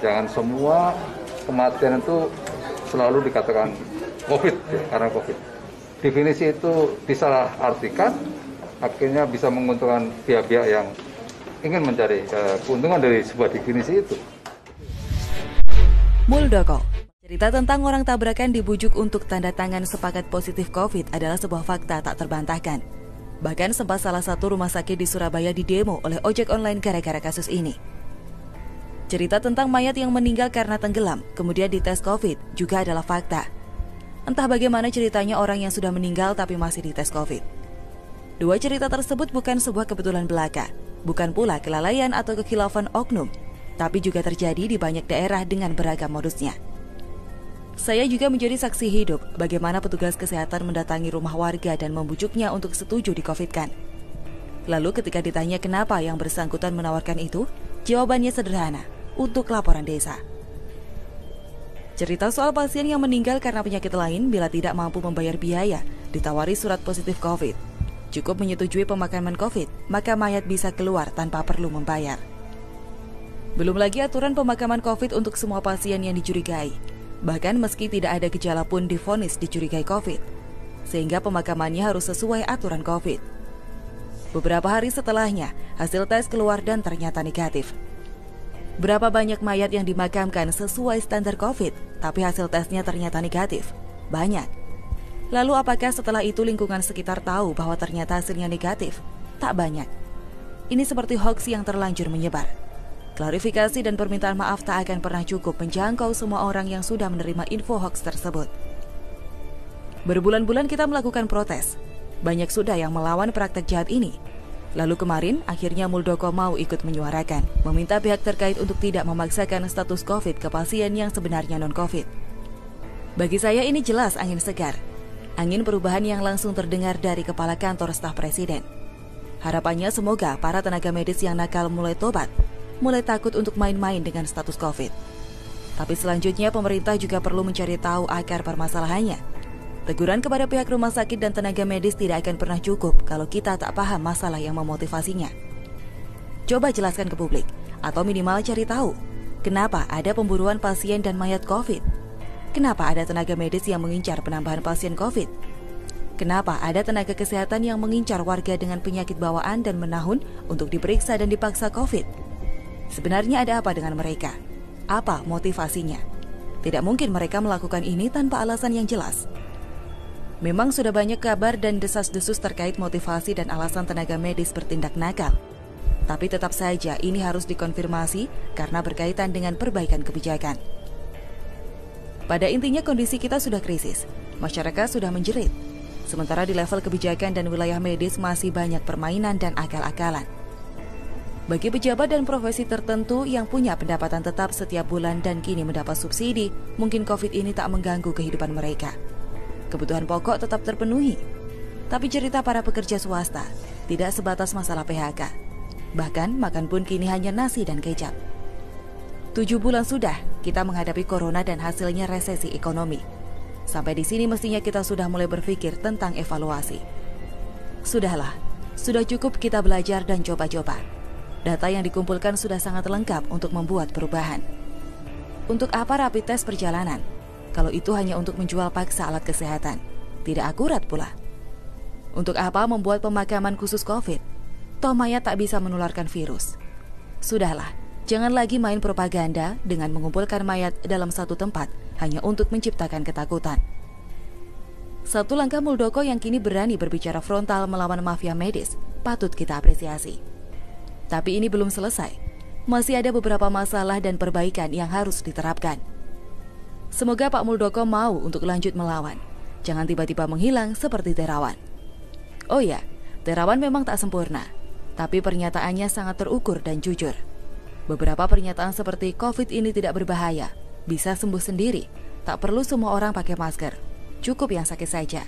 Jangan semua kematian itu selalu dikatakan COVID, ya, karena COVID. Definisi itu disalahartikan, akhirnya bisa menguntungkan pihak-pihak yang ingin mencari keuntungan dari sebuah definisi itu. Muldoko, cerita tentang orang tabrakan dibujuk untuk tanda tangan sepakat positif COVID adalah sebuah fakta tak terbantahkan. Bahkan sempat salah satu rumah sakit di Surabaya didemo oleh ojek online gara-gara kasus ini. Cerita tentang mayat yang meninggal karena tenggelam, kemudian dites COVID, juga adalah fakta. Entah bagaimana ceritanya orang yang sudah meninggal tapi masih dites COVID. Dua cerita tersebut bukan sebuah kebetulan belaka, bukan pula kelalaian atau kekhilafan oknum, tapi juga terjadi di banyak daerah dengan beragam modusnya. Saya juga menjadi saksi hidup bagaimana petugas kesehatan mendatangi rumah warga dan membujuknya untuk setuju di-COVID-kan. Lalu ketika ditanya kenapa yang bersangkutan menawarkan itu, jawabannya sederhana, untuk laporan desa. Cerita soal pasien yang meninggal karena penyakit lain bila tidak mampu membayar biaya, ditawari surat positif COVID. Cukup menyetujui pemakaman COVID, maka mayat bisa keluar tanpa perlu membayar. Belum lagi aturan pemakaman COVID untuk semua pasien yang dicurigai. Bahkan meski tidak ada gejala pun divonis dicurigai COVID, sehingga pemakamannya harus sesuai aturan COVID. Beberapa hari setelahnya, hasil tes keluar dan ternyata negatif. Berapa banyak mayat yang dimakamkan sesuai standar COVID, tapi hasil tesnya ternyata negatif? Banyak. Lalu apakah setelah itu lingkungan sekitar tahu bahwa ternyata hasilnya negatif? Tak banyak. Ini seperti hoax yang terlanjur menyebar. Klarifikasi dan permintaan maaf tak akan pernah cukup menjangkau semua orang yang sudah menerima info hoax tersebut. Berbulan-bulan kita melakukan protes. Banyak sudah yang melawan praktek jahat ini. Lalu kemarin, akhirnya Muldoko mau ikut menyuarakan, meminta pihak terkait untuk tidak memaksakan status COVID ke pasien yang sebenarnya non-COVID. Bagi saya ini jelas angin segar. Angin perubahan yang langsung terdengar dari Kepala Kantor Staf Presiden. Harapannya semoga para tenaga medis yang nakal mulai tobat, mulai takut untuk main-main dengan status COVID. Tapi selanjutnya pemerintah juga perlu mencari tahu akar permasalahannya. Teguran kepada pihak rumah sakit dan tenaga medis tidak akan pernah cukup kalau kita tak paham masalah yang memotivasinya. Coba jelaskan ke publik, atau minimal cari tahu, kenapa ada pemburuan pasien dan mayat COVID? Kenapa ada tenaga medis yang mengincar penambahan pasien COVID? Kenapa ada tenaga kesehatan yang mengincar warga dengan penyakit bawaan dan menahun untuk diperiksa dan dipaksa COVID? Sebenarnya ada apa dengan mereka? Apa motivasinya? Tidak mungkin mereka melakukan ini tanpa alasan yang jelas. Memang sudah banyak kabar dan desas-desus terkait motivasi dan alasan tenaga medis bertindak nakal. Tapi tetap saja ini harus dikonfirmasi karena berkaitan dengan perbaikan kebijakan. Pada intinya kondisi kita sudah krisis, masyarakat sudah menjerit. Sementara di level kebijakan dan wilayah medis masih banyak permainan dan akal-akalan. Bagi pejabat dan profesi tertentu yang punya pendapatan tetap setiap bulan dan kini mendapat subsidi, mungkin COVID ini tak mengganggu kehidupan mereka. Kebutuhan pokok tetap terpenuhi. Tapi cerita para pekerja swasta tidak sebatas masalah PHK. Bahkan makan pun kini hanya nasi dan kecap. 7 bulan sudah kita menghadapi corona dan hasilnya resesi ekonomi. Sampai di sini mestinya kita sudah mulai berpikir tentang evaluasi. Sudahlah, sudah cukup kita belajar dan coba-coba. Data yang dikumpulkan sudah sangat lengkap untuk membuat perubahan. Untuk apa rapid test perjalanan? Kalau itu hanya untuk menjual paksa alat kesehatan, tidak akurat pula. Untuk apa membuat pemakaman khusus COVID? Toh mayat tak bisa menularkan virus. Sudahlah, jangan lagi main propaganda dengan mengumpulkan mayat dalam satu tempat hanya untuk menciptakan ketakutan. Satu langkah Muldoko yang kini berani berbicara frontal melawan mafia medis patut kita apresiasi. Tapi ini belum selesai. Masih ada beberapa masalah dan perbaikan yang harus diterapkan. Semoga Pak Muldoko mau untuk lanjut melawan. Jangan tiba-tiba menghilang seperti Terawan. Oh ya, Terawan memang tak sempurna, tapi pernyataannya sangat terukur dan jujur. Beberapa pernyataan seperti COVID ini tidak berbahaya, bisa sembuh sendiri, tak perlu semua orang pakai masker, cukup yang sakit saja.